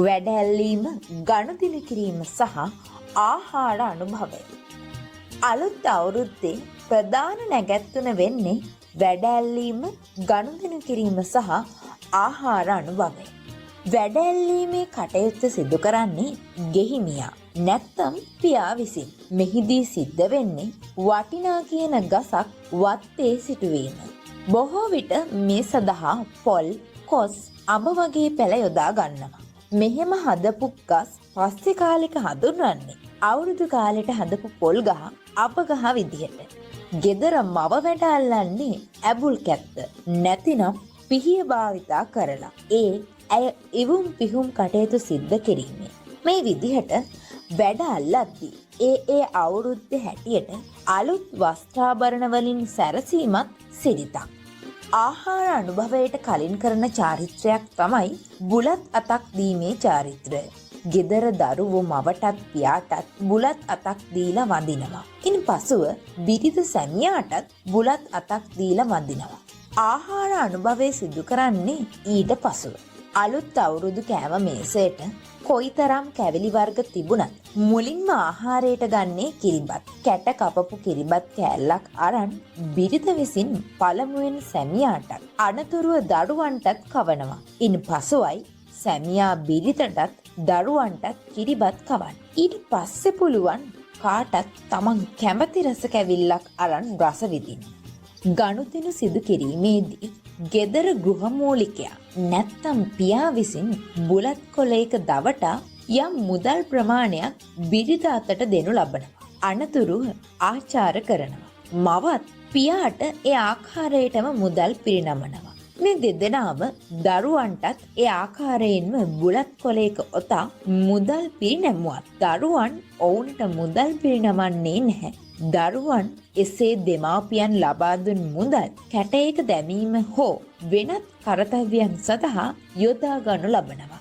වැඩ ඇල්ලීම, ගනුදෙනු කිරීම සහ ආහාර අනුභවය. අලුත් අවුරුද්දේ ප්‍රධාන නැගැත්තුන වෙන්නේ වැඩ ඇල්ලීම, ගනුදෙනු කිරීම සහ ආහාර අනුභවය. වැඩ ඇල්ලීමේ කටයුත්ත සිදු කරන්නේ ගෙහිමියා නැත්තම් පියා විසින්. මෙහිදී සිද්ධ වෙන්නේ වටිනා කියන ගසක් වත්තේ සිටුවීම. බොහෝ විට මේ සඳහා පොල්, කොස්, අඹ වගේ පැල යොදා ගන්නවා. මෙහෙම හදපු ගස් පස්සේ කාලෙක හඳුන්වන්නේ අවුරුදු කාලෙට හදපු පොල් ගහ, අඹ ගහ විදිහට. ගෙදර මව වැඩ අල්ලන්නේ ඇබුල් කැත්ත නැතිනම් පිහිය භාවිතා කරලා. ඇය ඉවුම් පිහුම් කටයුතු සිද්ධ කිරීමේ. මේ විදිහට වැඩ අල්ලද්දී ඒ අවුරුද්දේ හැටියට අලුත් වස්ත්‍රාභරණ වලින් සැරසීමත් සිරිතක්. ආහාර අනුභවයට කලින් කරන චාරිත්‍රයක් තමයි බුලත් අතක් දීමේ චාරිත්‍රය. ගෙදර දරුවෝ මවටත් පියාටත් බුලත් අතක් දීලා වඳිනවා. ඉන් පසුව බිරිඳ සැමියාටත් බුලත් අතක් දීලා වඳිනවා. ආහාර අනුභවය සිදු කරන්නේ ඊට පසුව. අලුත් අවුරුදු කෑම මේසයට කොයිතරම් කැවිලි වර්ග තිබුණත් මුලින්ම ආහාරයට ගන්නේ කිරිබත්. කැට කපපු කිරිබත් කෑල්ලක් අරන් බිරිඳ විසින් පළමුවෙන් සැමියාටත් අනතුරුව දරුවන්ටත් කවනවා. ඉන් පසුවයි සැමියා බිරිඳටත් දරුවන්ටත් කිරිබත් කවන්න. ඊට පස්සේ පුළුවන් කාටත් තමන් කැමති රස කැවිල්ලක් අරන් රස විඳින්න. ගනුදෙනු සිදු කිරීමේදී ගෙදර ගෘහමූලිකයා නැත්තම් පියා විසින් බුලත් කොලයක දවටා යම් මුදල් ප්‍රමාණයක් බිරිඳ අතට දෙනු ලබනවා. අනතුරුව ආචාර කරනවා. මවත් පියාට ඒ ආකාරයටම මුදල් පිරිනමනවා. මේ දෙදෙනාම දරුවන්ටත් ඒ ආකාරයෙන්ම බුලත් කොලයක ඔතා මුදල් පිරිනැමුවත් දරුවන් ඔවුන්ට මුදල් පිරිනමන්නේ නැහැ. දරුවන් එසේ දෙමාපියන් ලබා දුන් මුදල් කැටයක දැමීම හෝ වෙනත් කර්තව්‍යයන් සඳහා යොදා ගනු ලබනවා.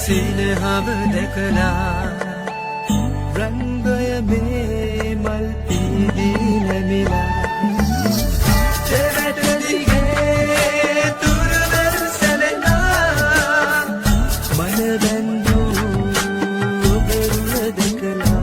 සිනහව දැකලා රංගය මේ මල් පීදී නැමිලා දෙවැට දිගේ තුරවල් සැලෙනා මන බැන්දූ බෙරුව දැකලා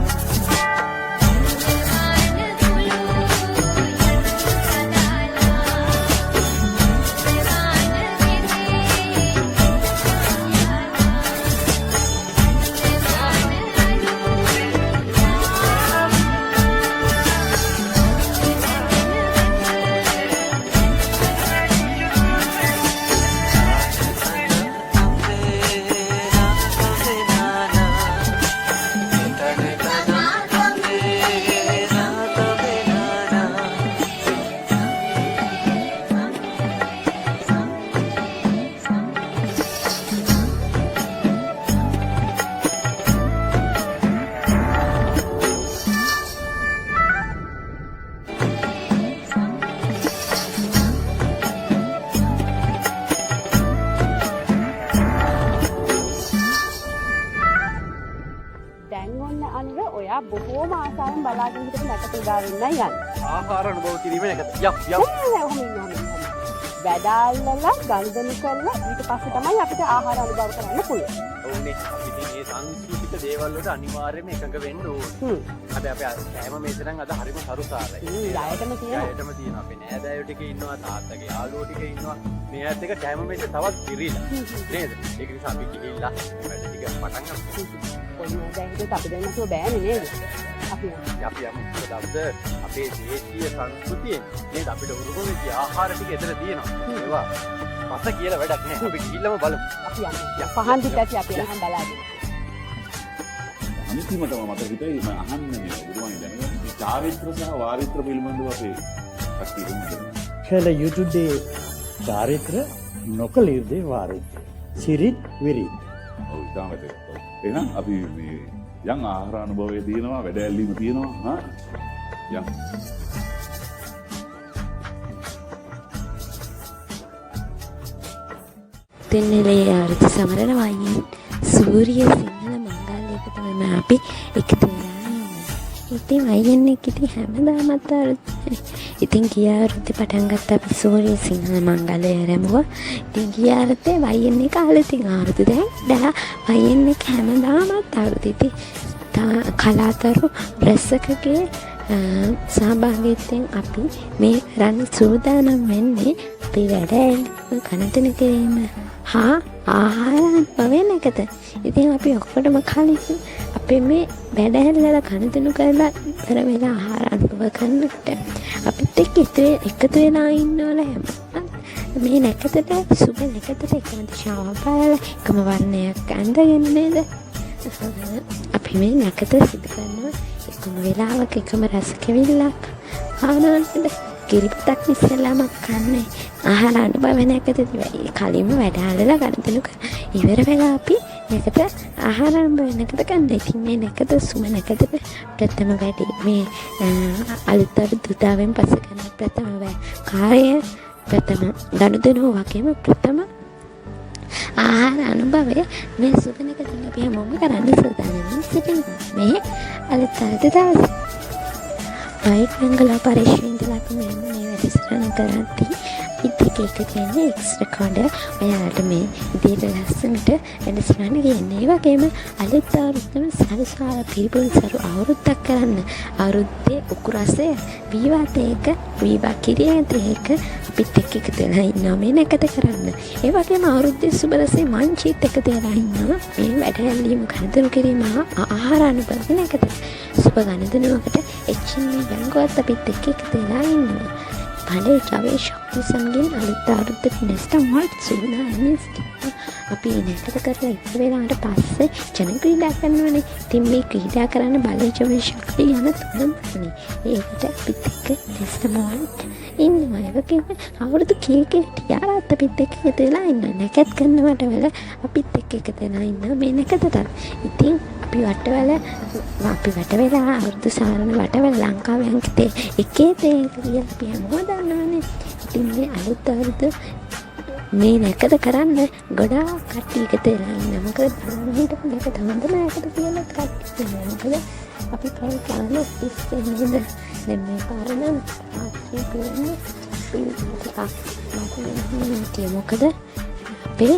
බලාගෙන හිටපු නැකත ගාවෙන්න යන්නේ. ආහාර අනුභව කිරීම නැකත. යම් ඔහොම ඉන්නවා. වැඩාල්ලලා ගනුදෙනු කරලා ඊට පස්සේ තමයි අපිට ආහාර අනුභව කරන්න පුළුවන්. ඕනේ අපි මේ සංස්කෘතික දේවල් වලට අනිවාර්යයෙන්ම එකඟ වෙන්න ඕනේ. අපි හැම මේසෙන් අද හරිම සරුසාරයි. ණයටම තියෙනවා. ණයටම තියෙනවා. අපි නෑදෑයෝ ටික ඉන්නවා, තාත්තගේ යාළුවෝ ටික ඉන්නවා. මේ ඇත්ත එක හැම මේසෙ තවත් පිරීලා. නේද? ඒක නිසා අපි ගිහිල්ලා වැඩ ටික පටන් ගමු. කොහොමද දැන් අපි දැන් නැතුව බෑනේ නේද? අපි යමු. මොකද අපේ දේශීය සංස්කෘතියෙන් නේද අපිට උරුම වෙච්ච ආහාර ටික එතන තියෙනවා. ඒවා මත කියලා වැඩක් නෑ. අපි ගිහිල්ලාම බලමු. අපි යමු. පහන් පිටට අපි යහන් බලාගෙන. අන්තිමටම මට හිතේ මම අහන්නේ මේ බුදුමයි දැනගන්න. චාරිත්‍ර සහ වාරිත්‍ර පිළිබඳව අපේ කට්ටිය දෙන්න. කළ යුතු දේ චාරිත්‍ර, නොකළ යුතු දේ වාරිත්‍ර. සිරිත් විරිත්. ඔව් තාමද. එහෙනම් අපි මේ යම් ආහාර අනුභවයේ තියෙනවා, වැඩ ඇල්ලීම තියෙනවා. හා යම් දෙන්නලේ ආරති සමරන වයින් සූරිය සිංහල මංගල්‍යයක තමයි අපි එකතු වෙලා ඉන්නේ. ඉතින් වයින් එක ඉතින් හැමදාමත් ආරති. ඉතින් ගිය ආරති පටන් ගත්ත අපි සූරිය සිංහල මංගල්‍යය ආරම්භුවා. ඉතින් ගිය ආරති වයින් එක අලුතින් ආරති දැන් වයින් එක හැමදාමත් ආරති. ඉතින් කලාකරු රැසකගේ සහභාගීත්වයෙන් අපි මේ රන් සූදානම් වෙන්නේ අපි වැඩ ගණතන කිරීම හා ආහාර අනුභවය නැකත. ඉතින් අපි ඔක්කොටම කලින් අපි මේ වැඩ හැරලා ගණතන කරලා ඉවර වෙලා ආහාර අනුභව කරනකොට අපිත් එක්ක එකතු වෙලා ඉන්නවල හැම මේ නැකතට සුබ නැකතට එකම දිශාවක් බලලා එකම වර්ණයක් අඳගෙන නේද අපි මේ නැකත සිදු කරනවා. එකම වෙලාවක එකම රස කෙවිල්ලක් ආනන්ද කිරිපතක් ඉස්සෙල්ලාමක් කන්නේ ආහාර අනුභව නැකතදී කලින්ම වැඩාලලා ගණතලු ඉවර වෙලා අපි නැකත ආහාර අනුභව නැකත ගන්න. ඉතින් මේ නැකත සුම නැකත ප්‍රථම වැඩි මේ අලුත් දුතාවෙන් පස්සේ කරන ප්‍රථම කාර්ය ප්‍රථම ගනුදෙනු වගේම ප්‍රථම ආහාර අනුභවය මේ සුබනකදී අපි හැමෝම කරන්න සූදානම් සිටිනවා. මේ අලුත් දවසේ වයිට් බංගලා පරිශ්‍රයේ ඉඳලා අපි මේ වැඩසටහන කරද්දී ඉතින් එක කියන්නේ එක්ස්ට්‍රා කොඩ ඔයාලට මේ විදිහට ලස්සනට වැඩසටහන කියන්නේ. ඒ වගේම අලුත් අවුරුද්දම සරසාර පිළිපොල් සරු අවුරුද්දක් කරන්න අවුරුද්දේ උකුරසේ වීවාතේක වීවා කිරියතේක අපිත් එක්ක එකතු වෙලා ඉන්නවා මේ නැකත කරන්න. ඒ වගේම අවුරුද්දේ සුබරසේ මංචිත් එකතු වෙලා ඉන්නවා මේ වැඩ ඇල්ලීම ගණතරු කිරීම ආහාර අනුභව නැකත. සුබ ගණතනුවකට එච්චින්නේ බංගුවත් අපිත් එක්ක එකතු වෙලා ඉන්නවා. පළේ ජවයේ ශක්ති සංගීන අලුත් අවුරුද්දට නැස්ත මොහොත් සූදානම් අපි නැකත කරලා ඉවර වෙනාට පස්සේ ජන ක්‍රීඩා කරනවනේ. ඉතින් මේ ක්‍රීඩා කරන්න බලේ ජවයේ ශක්තිය යන තුනම තමයි. ඒකට අපිත් එක්ක නැස්ත මොහොත් ඉන්නවා. ඒ වගේම අවුරුදු කීකේ ටියාරත් අපිත් එක්ක එකතු වෙලා ඉන්නවා. නැකත් කරනවට වල අපිත් එක්ක එකතු වෙලා ඉන්නවා මේ නැකතට. ඉතින් අපි වට වෙලා අවුරුදු සාරණ වටවල ලංකාවේ අංකිතේ එකේ තේ කියලා අපි හැමෝම දන්නවනේ. ඉතින් මේ අලුත් අවුරුදු මේ නැකත කරන්න ගොඩාක් කට්ටිය එකතු වෙලා ඉන්නවා. මොකද බලන්න හිටපු නැකත හොඳ නැකත කියලා කට්ටිය ඉන්නවා. මොකද අපි පැය ගානක් ඉස්සේ නේද දැන් මේ පාරනම් ආච්චි කියන්නේ මොකද අපේ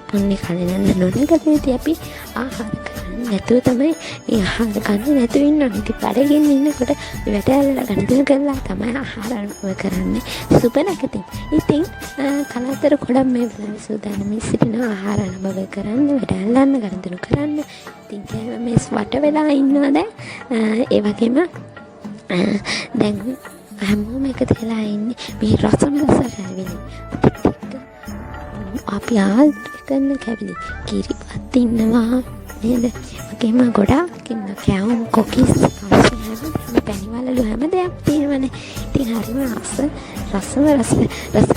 පුණ්‍ය කලනන්න නොනගතේදී අපි ආහාර කරන්නේ නැතුව තමයි මේ ආහාර ගන්න නැතුව ඉන්න ඕනේ. ඉතින් බඩගින්න ඉන්නකොට වැටෑල්ලලා ගණදෙනු කරලා තමයි ආහාර අනුභව කරන්නේ සුබ නැකතින්. ඉතින් කලාතර ගොඩක් මේ සූදානම් සිටින ආහාර අනුභව කරන්න වැටෑල්ලන්න ගණදෙනු කරන්න. ඉතින් මේ වට වෙලා ඉන්නවා දැන්. ඒ වගේම දැන් හැමෝම එකතු වෙලා ඉන්නේ මේ රසම කැවිලි. අපි ආල්ට් කරන කැවිලි කිරිපත් ඉන්නවා නේද? වගේම ගොඩාක් ඉන්න කැවුම් කොකිස් පැණිවලලු හැම දෙයක් තියෙනවනේ. ඉතින් හරිම රස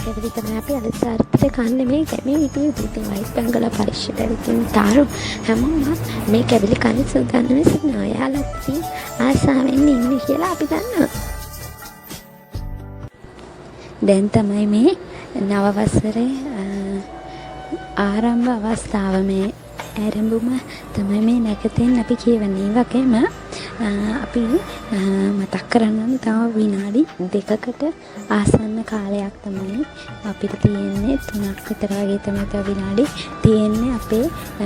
කැවිලි තමයි අපි අලුත් ආර්ථික කන්නේ මේ විදිහේ ඉතින් වයිට් බංගලා පරිශ්‍රයට ඉතින් තාරු හැමෝම මේ කැවිලි කන්නේ සූදානම් වෙනවා. යාළුවා ඉතින් ආසාවෙන් ඉන්නේ කියලා අපි දන්නවා. දැන් තමයි මේ නව වසරේ ආරම්භ අවස්ථාව මේ ආරම්භුම තමයි මේ නැකතෙන් අපි කියවන්නේ. වගේම අපි මතක් කරන්න තව විනාඩි 2කට ආසන්න කාලයක් තමයි අපිට තියෙන්නේ. 3ක් විතර වගේ තමයි තව විනාඩි තියෙන්නේ අපේ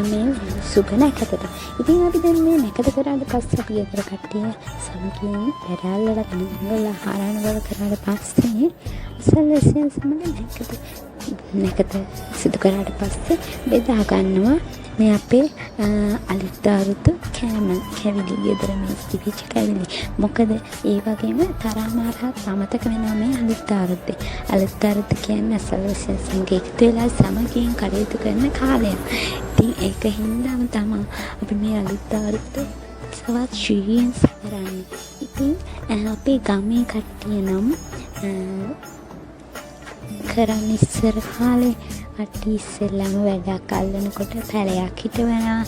මේ සුබ නැකතට. ඉතින් අපි දැන් මේ නැකත කරාට පස්සේ අපි ගෙදර කට්ටිය සමගින් වැඩල්වල ගණන්වල ආහාර බව කරාට පස්සේ සල්ලසියන් සමග නැකත සිදු කරාට පස්සේ බෙදා ගන්නවා මේ අපේ අලුත් අවුරුදු කැවිලි ගෙදර මේ තිබිච්ච කැවිලි. මොකද ඒ වගේම තරමාරහත් අමතක වෙනවා මේ අලුත් අවුරුද්දේ. අලුත් අවුරුද්ද කියන්නේ සල්ලසියන් සමග එකතු වෙලා සමගින් කටයුතු කරන කාලයක්. ඉතින් ඒක හින්දාම තමයි අපි මේ අලුත් අවුරුද්ද සවත් ශ්‍රීයෙන් සමරන්නේ. ඉතින් අපේ ගමේ කට්ටිය නම් කරන් ඉස්සර කාලේ කට්ටිය ඉස්සෙල්ලාම වැඩක් අල්ලනකොට පැලයක් හිටවනවා.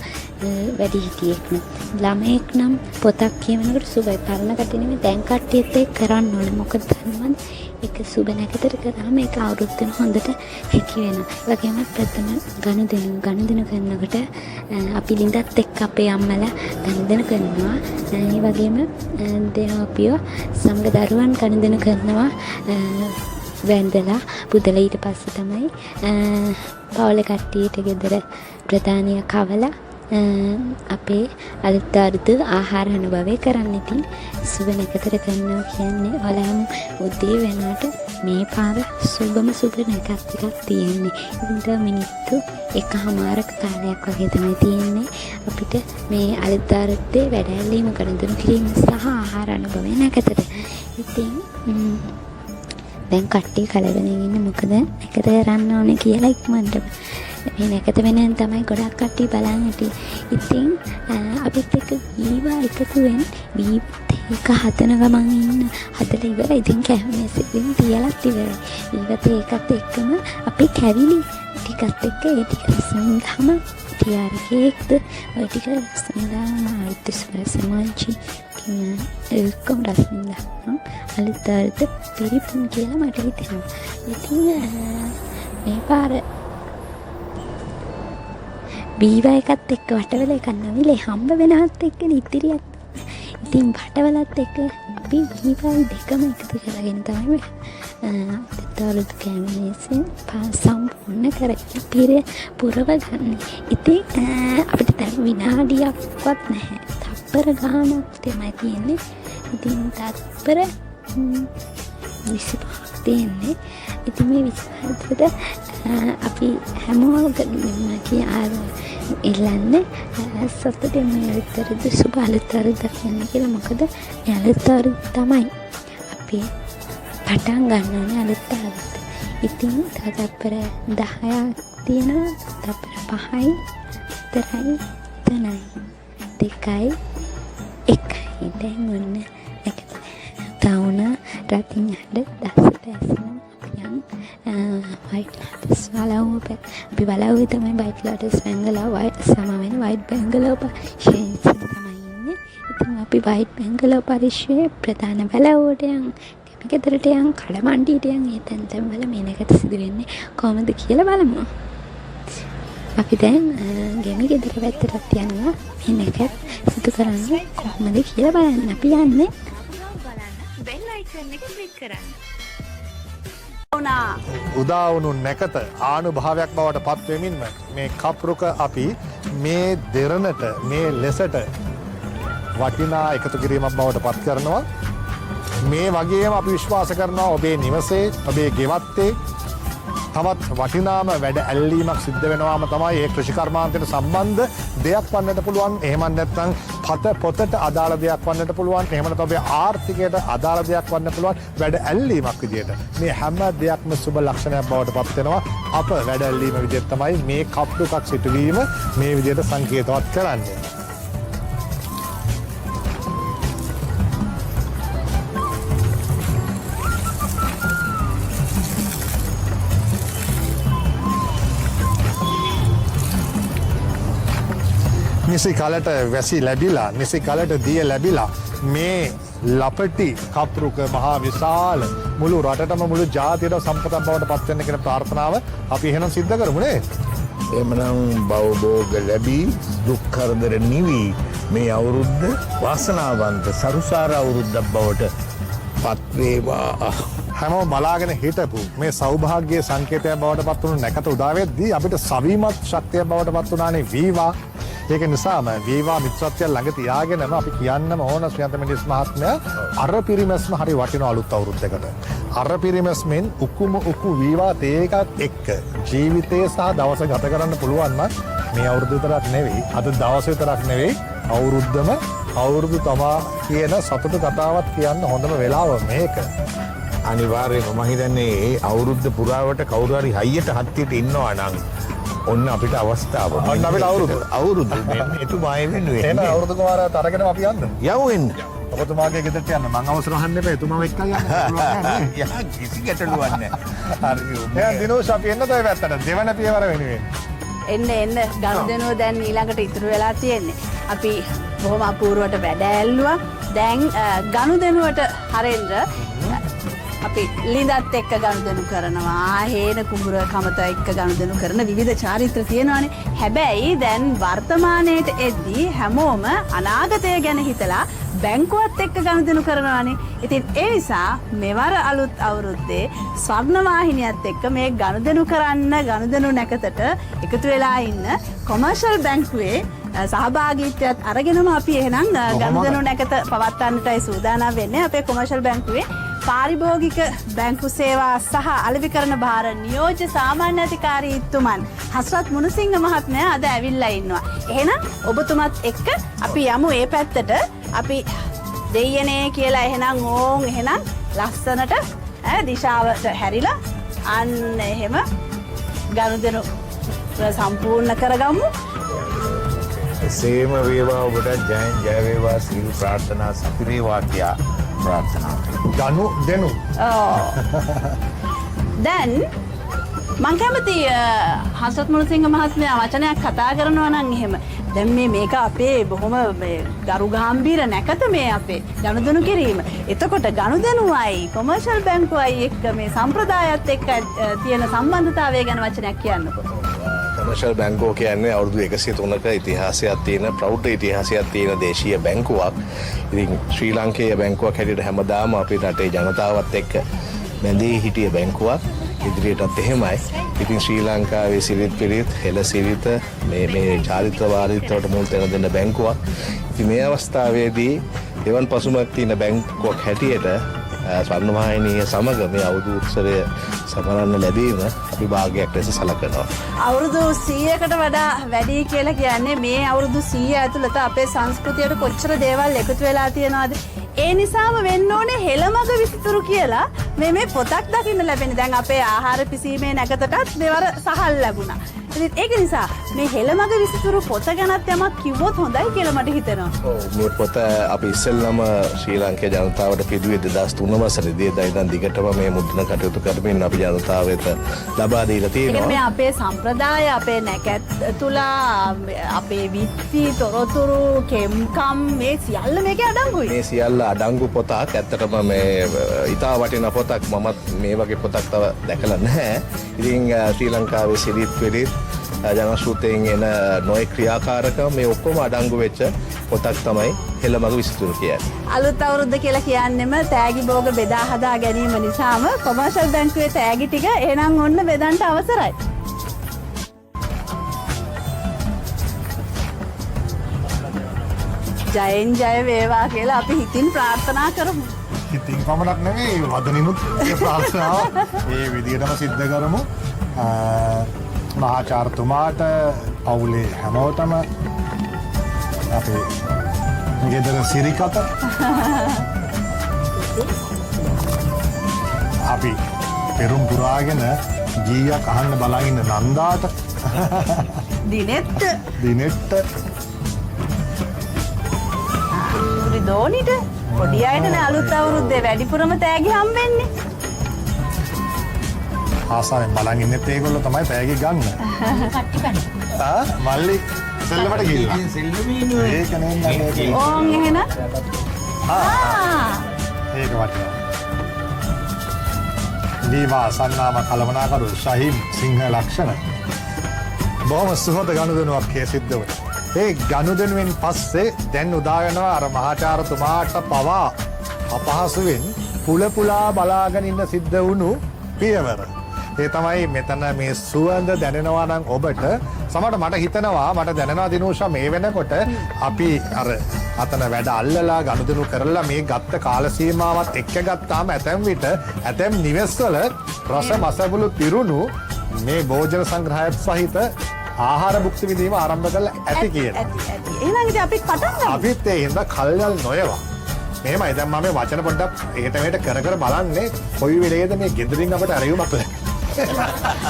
වැඩි හිටියෙක් නම් ළමයෙක් නම් පොතක් කියවනකොට සුබයි. පරණ කට්ටිය නෙමෙයි දැන් කට්ටියත් ඒක කරන්න ඕනේ. මොකද දන්නවද? ඒක සුබ නැකතට කරාම ඒක අවුරුද්දෙම හොඳට හැකි වෙනවා. ඒ වගේම ප්‍රථම ගනුදෙනු කරනකොට අපි ලිඳත් එක්ක අපේ අම්මලා ගනුදෙනු කරනවා. ඒ වගේම දෙමාපියෝ සමග දරුවන් ගනුදෙනු කරනවා. වැන්දලා පුදලා ඊට පස්සේ තමයි පවුලේ කට්ටියට ගෙදර ප්‍රධානියා කවලා අපේ අලුත් අවුරුදු ආහාර අනුභවය කරන්න. ඉතින් සුබ නැකතට කරනවා කියන්නේ ඔයාලම උදේ වෙනකොට මේ පාර සුබම සුබ නැකත් ටිකක් තියෙන්නේ. ඉතින් මිනිත්තු 1:00ක කාලයක් වගේ තමයි තියෙන්නේ අපිට මේ අලුත් අවුරුද්දේ වැඩැල්ලීම ගනුදෙනු කිරීම සහ ආහාර අනුභවය නැකතට. ඉතින් දැන් කට්ටිය කලබලෙන් ඉන්නේ. මොකද නැකත කරන්න ඕනේ කියලා ඉක්මනට මේ නැකත වෙනන් තමයි ගොඩක් කට්ටිය බලන් හිටියේ. ඉතින් අපිත් එක්ක වීවා එකතු වෙන වීත් එක හදන ගමන් ඉන්න හදලා ඉවරයි. ඉතින් කැමරාවෙන් තියලත් ඉවරයි. ඊවත් ඒකත් එක්කම අපි කැවිලි ටිකත් එක්ක ඒ ටික රසවින්දාම තියාර කේක්ද ඔය ටික රසවින්දාම ආර්ටිස්ට් එක්කම රසවින්දාම අලුත් අවුරුද්ද පිරිපුන් කියලා මට හිතෙනවා. ඉතින් මේ පාර බීවා එකත් එක්ක වටවල එකක් නවිලේ හම්බ වෙනවත් එක්ක ඉතිරියක්. ඉතින් වටවලත් එක්ක අපි බීවායි දෙකම එකතු කරගෙන තමයි අවුරුදු කැමරේසෙන් සම්පූර්ණ කරගෙන පුරව ගන්න. ඉතින් අපිට දැන් විනාඩියක්වත් නැහැ. තප්පර ගානක් තමයි තියෙන්නේ. ඉතින් තත්පර 25ක් තියෙන්නේ. ඉතින් මේ 25ට අපි හැමෝම ඉල්ලන්නේ සතුටින් මේ අලුත් අවුරුද්ද සුබ අලුත් අවුරුද්දක් කියන්නේ කියලා. මොකද මේ අලුත් අවුරුද්ද තමයි අපි පටන් ගන්න ඕනේ අලුත් අවුරුද්ද. ඉතින් තත්පර 10ක් තියෙනවා. තත්පර 5යි 4යි 3යි 2යි 1යි. දැන් ඔන්න තවුන රතින් හඩ දස්සට ඇසෙනවා. වයිට් ලෝටස් අපි බලවුවේ තමයි වයිට් ලෝටස් බැංගලෝ සම වෙන වයිට් බැංගලෝ ෂේඩ්ස් තමයි ඉන්නේ. ඉතින් අපි වයිට් බැංගලෝ පරිශ්‍රයේ ප්‍රධාන බලවුවට යන් ගෙදරට යන් කඩමණ්ඩියට යන් ඒ තැන් වල මේ නැකත සිදු වෙන්නේ කොහොමද කියලා බලමු. අපි දැන් ගෙමි ගෙදර පැත්තට යනවා. මේ නැකත් සිදු කරන්නේ කොහොමද කියලා බලන්න. අපි යන්නේ බෙල් අයිකන් එක ක්ලික් කරන්න. උදා වුණු නැකත ආනුභාවයක් බවට පත් වෙමින්ම මේ කප්රුක අපි මේ දෙරණට මේ ලෙසට වටිනා එකතු කිරීමක් බවට පත් කරනවා. මේ වගේම අපි විශ්වාස කරනවා ඔබේ නිවසේ ඔබේ ගෙවත්තේ තවත් වටිනාම වැඩ ඇල්ලීමක් සිද්ධ වෙනවාම තමයි ඒ කෘෂිකර්මාන්තයට සම්බන්ධ දෙයක් වන්නට පුළුවන්. එහෙම නැත්නම් පොතට අදාළ දෙයක් වන්නට පුළුවන්. එහෙම නැත්නම් ඔබේ ආර්ථිකයට අදාළ දෙයක් වන්න පුළුවන්. වැඩ ඇල්ලීමක් විදියට මේ හැම දෙයක්ම සුබ ලක්ෂණයක් බවට පත් වෙනවා. අප වැඩ ඇල්ලීම විදියට තමයි මේ කප්රුකක් සිටුවීම මේ විදියට සංකේතවත් කරන්නේ. නිසි කලට වැසි ලැබිලා නිසි කලට දිය ලැබිලා මේ ලපටි කප්රුක මහා විශාල මුළු රටටම මුළු ජාතියට සම්පතක් බවට පත් වෙන්න කියන ප්‍රාර්ථනාව අපි එහෙනම් සිද්ධ කරමු නේ. එමනම් බවබෝග ලැබී දුක්කරදර නිවී මේ අවුරුද්ධ වාසනාවන්ත සරුසාර අවුරුද්ධක් බවට පත්වේවා. හැමෝ බලාගෙන හිටපු මේ සෞභාග්‍ය සංකේතයක් බවට පත් වුණු නැකත උදාවෙද්දී අපිට සවීමත් ශක්තියක් බවට පත් වුණානේ වීවා. ඒක නිසාම වීවා මිත්‍රත්වය ළඟ තියාගෙනම අපි කියන්නම ඕන ශ්‍රියන්ත මිනිස් මහත්මයා අර පිරිමැස්ම හරි වටින අලුත් අවුරුද්දකට. අර පිරිමැස්මෙන් උකුම උකු වීවා තේ එකක් එක්ක ජීවිතය සහ දවස ගත කරන්න පුළුවන් නම් මේ අවුරුදු විතරක් නෙවෙයි අද දවස විතරක් නෙවෙයි අවුරුද්දම අවුරුදු තමා කියන සතුටු කතාවක් කියන්න හොඳම වෙලාව මේක. අනිවාර්යයෙන්ම මම හිතන්නේ ඒ අවුරුද්ද පුරාවට කවුරු හරි හයියට හත්තියට ඉන්නවා නම් ඔන්න අපිට අවස්ථාව. ඔන්න අපිට අවුරුදු මෙන්න එතුමායි වෙනුවෙන්. එහෙනම් අවුරුදු කුමාරයාත් අරගෙන අපි යන්න. යමු එන්න. ඔබතුමාගේ ගෙදරට යන්න මං අවසර අහන්න එපා. එතුමාව එක්ක යන්න. යා කිසි ගැටලුවක් නැහැ. හරි. එහෙනම් දිනෝෂ අපි එන්න තව පැත්තට දෙවන පියවර වෙනුවෙන්. එන්න ගනුදෙනුව දැන් ඊළඟට ඉතුරු වෙලා තියෙන්නේ. අපි බොහොම අපූර්වට වැඩ ඇල්ලුවා. දැන් ගනුදෙනුවට හරෙන්න අපි ලිඳත් එක්ක ගනුදෙනු කරනවා. හේන කුඹුර කමත එක්ක ගනුදෙනු කරන විවිධ චාරිත්‍ර තියෙනවානේ. හැබැයි දැන් වර්තමානයේට එද්දී හැමෝම අනාගතය ගැන හිතලා බැංකුවත් එක්ක ගනුදෙනු කරනවානේ. ඉතින් ඒ නිසා මෙවර අලුත් අවුරුද්දේ ස්වර්ණවාහිනියත් එක්ක මේ ගනුදෙනු කරන්න ගනුදෙනු නැකතට එකතු වෙලා ඉන්න කොමර්ෂල් බැංකුවේ සහභාගීත්වයත් අරගෙනම අපි එහෙනම් ගනුදෙනු නැකත පවත්වන්නටයි සූදානම් වෙන්නේ. අපේ කොමර්ෂල් බැංකුවේ පාරිභෝගික බැංකු සේවා සහ අලෙවිකරණ භාර නියෝජ්‍ය සාමාන්‍ය අධිකාරීතුමන් හස්රත් මුණසිංහ මහත්මයා අද ඇවිල්ලා ඉන්නවා. එහෙනම් ඔබතුමත් එක්ක අපි යමු ඒ පැත්තට. අපි දෙයනේ කියලා එහෙනම් ඕන් එහෙනම් ලස්සනට දිශාවට හැරිලා අන්න එහෙම ගනුදෙනු සම්පූර්ණ කරගමු. සේම වේවා ඔබට ජයෙන් ජය වේවා සියලු ප්‍රාර්ථනා සපිරේවා කියා ප්‍රාර්ථනා කරනවා. ගනු දෙනු. දැන් මං කැමති හසත් මුණසිංහ මහත්මයා වචනයක් කතා කරනවා නම් එහෙම. දැන් මේක අපේ බොහොම ගරු ගාම්භීර නැකත මේ අපේ ගනුදෙනු කිරීම. එතකොට ගනුදෙනුවයි කොමර්ෂල් බැංකුවයි එක්ක මේ සම්ප්‍රදායත් එක්ක තියෙන සම්බන්ධතාවය ගැන වචනයක් කියන්නකෝ. කොමර්ෂල් බැංකුව කියන්නේ අවුරුදු 103ක ඉතිහාසයක් තියෙන ප්‍රෞಢ ඉතිහාසයක් තියෙන දේශීය බැංකුවක්. ඉතින් ශ්‍රී ලංකේය බැංකුවක් හැටියට හැමදාම අපේ රටේ ජනතාවත් එක්ක බැඳී හිටිය බැංකුවක්. ඉදිරියටත් එහෙමයි. ඉතින් ශ්‍රී ලංකාවේ සිරිත් පිරිත් හෙළ සිරිත මේ චාරිත්‍ර වාරිත්‍රයට මුල් තැන දෙන බැංකුවක්. ඉතින් මේ අවස්ථාවේදී එවන් පසුබිමක් තියෙන බැංකුවක් හැටියට ස්වර්ණවාහිනිය සමග මේ අවුරුදු උත්සවය සමරන්න ලැබීම අපි භාග්‍යයක් ලෙස සලකනවා. අවුරුදු 100කට වඩා වැඩි කියලා කියන්නේ මේ අවුරුදු 100 ඇතුළත අපේ සංස්කෘතියට කොච්චර දේවල් එකතු වෙලා තියෙනවද? ඒ නිසාම වෙන්න ඕනේ හෙළමග විසිතුරු කියලා මේ පොතක් දකින්න ලැබෙන්නේ. දැන් අපේ ආහාර පිසීමේ නැකතටත් මෙවර සහල් ලැබුණා. ඉතින් ඒක නිසා මේ හෙළමග විසිතුරු පොත ගැනත් යමක් කිව්වොත් හොඳයි කියලා මට හිතෙනවා. මේ පොත අපි ඉස්සෙල්ලාම ශ්‍රී ලංකේ ජනතාවට පිදුවේ 2003 වසරේදී ඉඳන් දිගටම මේ මුද්‍රණ කටයුතු කරමින් අපි ජනතාව වෙත ලබා දීලා තියෙනවා. මේ අපේ සම්ප්‍රදාය අපේ නැකත් තුල අපේ විත්ති තොරතුරු කෙම්කම් මේ සියල්ල මේකේ අඩංගුයි. මේ සියල්ල අඩංගු පොතක්. ඇත්තටම මේ ඉතා වටින පොතක්. මමත් මේ වගේ පොතක් තව දැකලා නැහැ. ඉතින් ශ්‍රී ලංකාවේ සිරිත් පිරිත් ජනශ්‍රුතයෙන් එන නොයෙක් ක්‍රියාකාරකම් මේ ඔක්කොම අඩංගු වෙච්ච පොතක් තමයි හෙළමග විසිතුරු කියන්නේ. අලුත් අවුරුද්ද කියලා කියන්නෙම තෑගි භෝග බෙදා හදා ගැනීම නිසාම කොමර්ෂල් බැංකුවේ තෑගි ටික එහෙනම් ඔන්න බෙදන්න අවසරයි. ජයෙන් ජය වේවා කියලා අපි හිතින් ප්‍රාර්ථනා කරමු. ඉතින් පමණක් නෙවෙයි වදනිනුත් ප්‍රාර්ථනාව ඒ විදිහටම සිද්ධ කරමු. මහාචාර්යතුමාට පවුලේ හැමෝටම අපේ ගෙදර සිරිකත අපි පෙරුම් පුරාගෙන ගීයක් අහන්න බලා ඉන්න නන්දාට දිනෙට්ට දෝනිට පොඩි අයටනේ අලුත් අවුරුද්දේ වැඩිපුරම තෑගි හම්බෙන්නේ. ආසාවෙන් බලන් ඉන්නෙත් ඒගොල්ලෝ තමයි තෑගි ගන්න. මල්ලි සෙල්ලමට ගිහිල්ලා. ඒක නෙන්නේ. ඕන් එහෙනම්. ඒක වටිනවා. දීවා සන්නාම කලමනාකරු ශහීම් සිංහ ලක්ෂණ බොහොම සුහද ගනුදෙනුවක් සිද්ධ වුණා. ඒ ගනුදෙනුවෙන් පස්සේ දැන් උදාගෙනවා අර මහාචාර්යතුමාට පවා අපහසුවෙන් පුලා බලාගෙන ඉන්න සිද්ධ වුණු පියවර. ඒ තමයි මෙතන මේ සුවඳ දැනෙනවා නම් ඔබට සමහරට මට හිතෙනවා මට දැනෙනවා දිනෝෂා මේ වෙනකොට අපි අර අතන වැඩ අල්ලලා ගනුදෙනු කරලා මේ ගත්ත කාල සීමාවත් එක්ක ගත්තාම ඇතැම් විට ඇතැම් නිවෙස්වල රස මසබුළු පිරුණු මේ භෝජන සංග්‍රහයත් සහිත ආහාර භුක්ති විඳීම ආරම්භ කරලා ඇති කියලා. එහෙනම් ඉතින් අපි පටන් ගමු. අපිත් ඒ හින්දා කල්යල් නොයවා. මෙහෙමයි දැන් මම මේ වචන පොඩ්ඩක් එහෙට මෙහෙට කර බලන්නේ කොයි වෙලේද මේ ගෙදරින් අපට අරයුමක් ලැබෙන්නේ.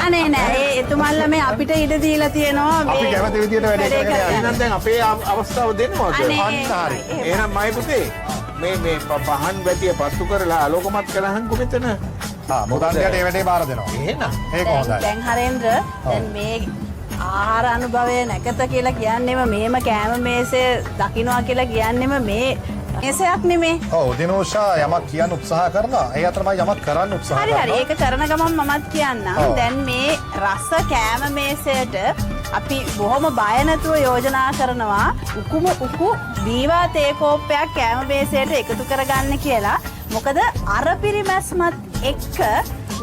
අනේ නෑ එතුමල්ලා මේ අපිට ඉඩ දීලා තියෙනවා මේ අපි කැමති විදියට වැඩ කරගෙන යන්න. එහෙනම් දැන් අපේ අවස්ථාව දෙන්නවද? අන්න හරි. එහෙනම් මයි පුතේ මේ පහන් වැටිය පත්තු කරලා ආලෝකමත් කරහන්කෝ මෙතන. මුදන්ඩියට ඒ වැඩේ බාර දෙනවා. එහෙනම් ඒක හොඳයි. දැන් හරේන්ද්‍ර දැන් මේ ආහාර අනුභවය නැකත කියලා කියන්නේම මේම කෑම මේසේ දකින්නවා කියලා කියන්නේම මේ මේසයක් නෙමේ. ඔව් දිනෝෂා යමක් කියන්න උත්සාහ කරනවා. ඒ අතරමයි යමක් කරන්න උත්සාහ කරනවා. හරි ඒක කරන ගමන් මමත් කියන්නම්. දැන් මේ රස කෑම මේසයට අපි බොහොම බය නැතුව යෝජනා කරනවා උකු දීවා තේ කෝප්පයක් කෑම මේසයට එකතු කරගන්න කියලා. මොකද අර පිරිමැස්මත් එක්ක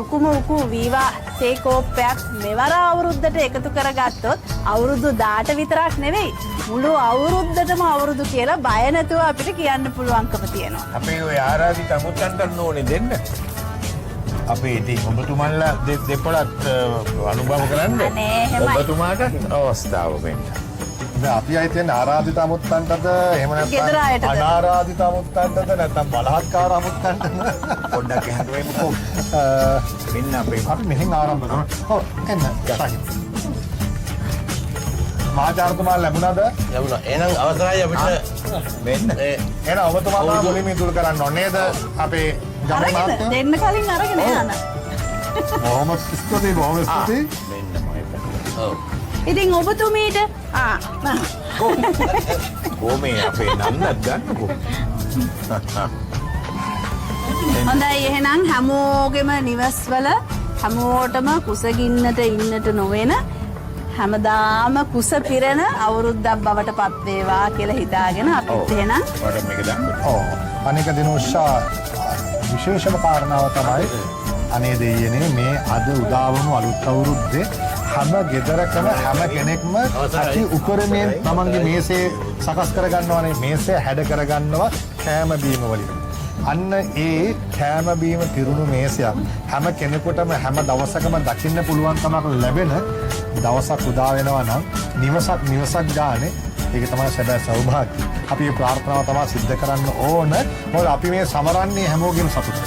උකු වීවා තේ කෝප්පයක් මෙවර අවුරුද්දට එකතු කරගත්තොත් අවුරුදු 10ට විතරක් නෙවෙයි මුළු අවුරුද්දටම අවුරුදු කියලා බය නැතුව අපිට කියන්න පුළුවන්කම තියෙනවා. අපේ ඔය ආරාධිත අමුත්තන්ට ඕනේ දෙන්න. අපේ ඉතින් ඔබතුමන්ලා දෙපොළත් අනුභව කරන්න. අනේ එහෙමයි. ඔබතුමාට අවස්ථාව වෙන්න. දැන් අපි අයිතින් ආරාධිත අමුත්තන්ටද එහෙම ගෙදර අයටද? නැත්නම් අනාරාධිත අමුත්තන්ටද නැත්නම් බලහත්කාර අමුත්තන්ටද පොඩ්ඩක් එහාට වෙමුකෝ. මෙන්න අපේ අපි මෙහෙන් ආරම්භ කරමු. ඔව් එන්න යටයි. මහාචාර්යතුමා ලැබුණාද? ලැබුණා. එහෙනම් අවසරයි අපිට මෙන්න එහෙනම් ඔබතුමාලා මුලින්ම ඉතුරු කරන්න ඕනේ නේද? අපේ ජන මහත්තයා දෙන්න කලින් අරගෙන යන්න. බොහොම ස්තුතියි බොහොම ස්තුතියි. මෙන්න මම ඔව් ඉතින් ඔබතුමීට කොහොමේ අපේ නන්නත් ගන්නකෝ. හොඳයි එහෙනම් හැමෝගෙම නිවස්වල හැමෝටම කුසගින්නට ඉන්නට නොවෙන හැමදාම කුස පිරෙන අවුරුද්දක් බවට පත් වේවා කියලා හිතාගෙන අපිත් එහෙනම් මට මේක දාන්න. ඔව් අනික දිනෝෂා විශේෂම කාරණාව තමයි අනේ දෙයියනේ මේ අද උදා වුණු අලුත් අවුරුද්දේ හැම ගෙදරකම හැම කෙනෙක්ම ඇති උපරමයෙන් තමන්ගේ මේසේ සකස් කරගන්නවානේ මේසේ හැඩ කරගන්නවා කෑම බීම වලින්. අන්න ඒ කෑම බීම පිරුණු මේසයක් හැම කෙනෙකුටම හැම දවසකම දකින්න පුළුවන්කමක් ලැබෙන දවසක් උදා වෙනවා නම් නිවසක් ගානේ ඒක තමයි සැබෑ සෞභාග්‍යය. අපි මේ ප්‍රාර්ථනාව තමයි සිද්ධ කරන්න ඕන. මොකද අපි මේ සමරන්නේ හැමෝගෙම සතුට.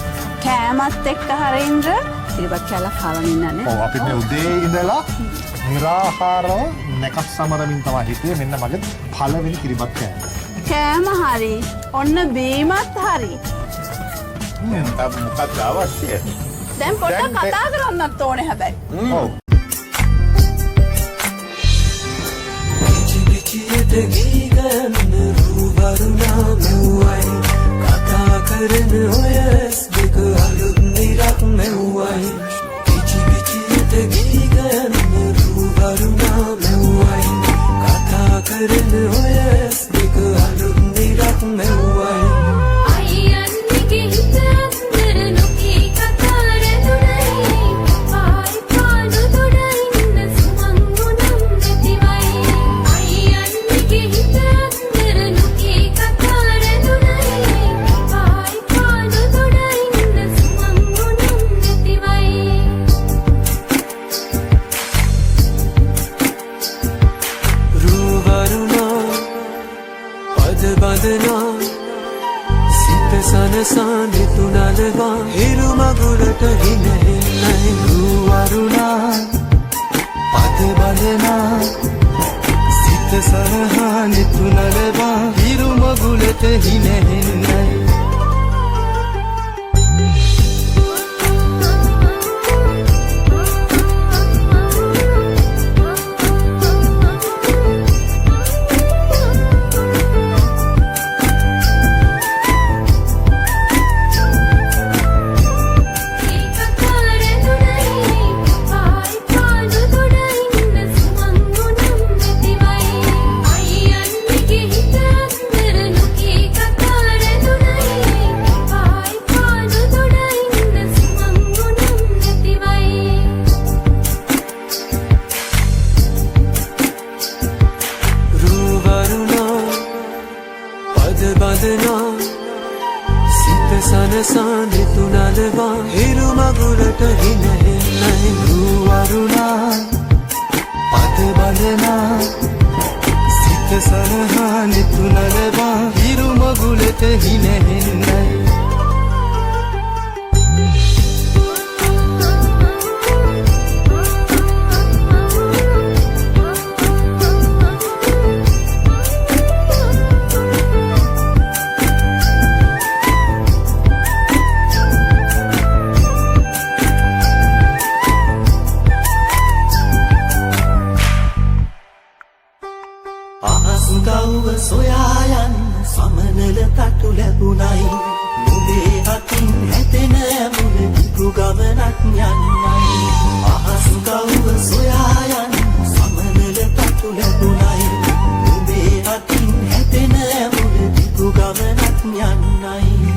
කෑමත් එක්ක හරින්ද්‍ර ඉරිබත් කැලක් කාගෙන ඉන්නනේ. ඔව් අපි මේ උදේ ඉඳලා निराहाරව නැකත් සමරමින් තමයි හිටියේ. මෙන්න මගේ පළවෙනි කිරිබත් කෑම. කෑම හරි ඔන්න බීමත් හරි. මොකක්ද අවශ්‍ය? දැන් පොඩ්ඩක් කතා කරන්නත් ඕනේ හැබැයි. ඔව්. විචිත ගීගන්න රූවරුණා මෙව්වයි කතා කරන ඔයස් දෙක අලුත් නිරක් මෙව්වයි විචිත ගීගන්න රූවරුණා මෙව්වයි කතා කරන ඔයස් දෙක අලුත් නිරක් මෙව්වයි සනසානෙතු නලවා හිරු මගුලට හිනහෙන්නයි රුවරුණා පද බලනා සිත සනහානෙතු නලවා හිරු මගුලට හිනහෙන්නයි මගුලට හින හෙන්නයි රුවරුණා පද බඳනා සිත සනහා නිතුනලවා හිරු මගුලට හින හෙන්නයි අහසුගව්ව සොයා යන්න සමනල තටු ලැබුණයි මුදේ අතින් හැතෙන මුල දිගු ගමනක් යන්නයි අහසුගව්ව සොයා යන්න සමනල තටු ලැබුණයි මුදේ අතින් හැතෙන මුල දිගු ගමනක් යන්නයි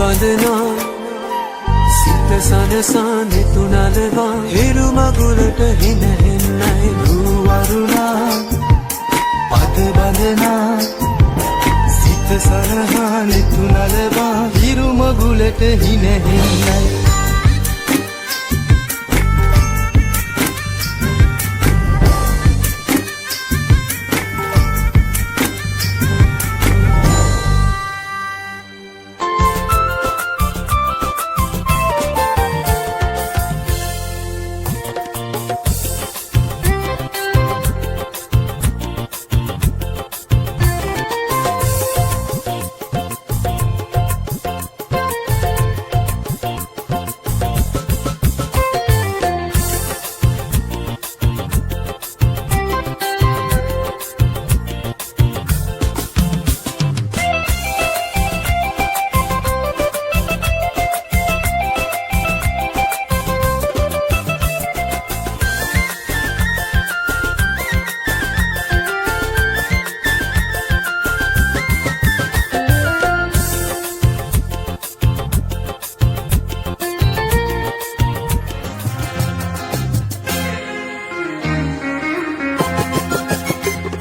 බඳනා සිත සනසා නිතුනලවා හිරු මගුලට හින හෙන්නයි රුවරුණා පද බඳනා සිත සනහා නිතුනලවා හිරු මගුලට හින හෙන්නයි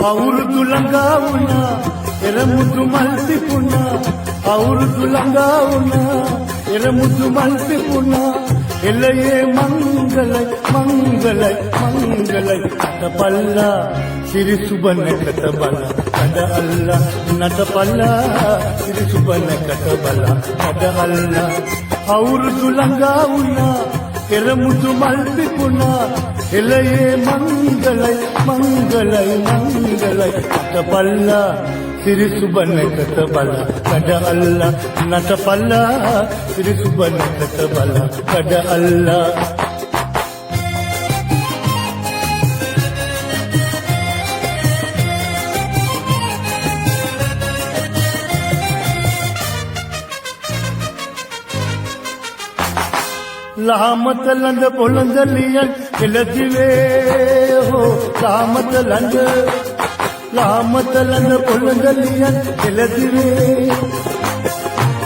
අවුරුදු ළඟා වුණා එරමුදු මල් තිබුණා අවුරුදු ළඟා වුණා එරමුදු මල් තිබුණා එළයේ මංගලයි මංගලයි මංගලයි නටපල්ලා සිරි සුබනකට බල අද අල්ලා නටපල්ලා සිරි සුබනකට බල අද අල්ලා අවුරුදු ළඟා වුණා එරමුදු මල් තිබුණා එළයේ මංගලයි මංගලයි මංගලයි නටපල්ලා සිරි සුබනකට බල කඩ අල්ලා නටපල්ලා සිරි සුබනකට බල කඩ අල්ලා ලාමත ළඟ පොළඳලියන් එළදිවේ හෝ ලාමත ළඟ පොළඳලියන් එළදිවේ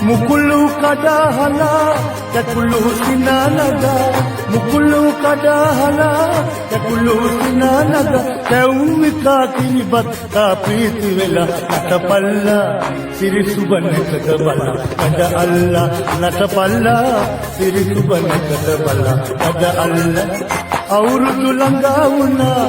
මුකුළු කඩහලා කකුළු සිනානගා මුකුළු කඩහලා කකුළු සිනානගා තැවුමිකා කිරිබත් කාපීති වෙලා නටපල්ලා සිරි සුබනකට බල කඩ අල්ලා නටපල්ලා සිරි සුබනකට බල කඩ අල්ලා අවුරුදු ළඟා වුණා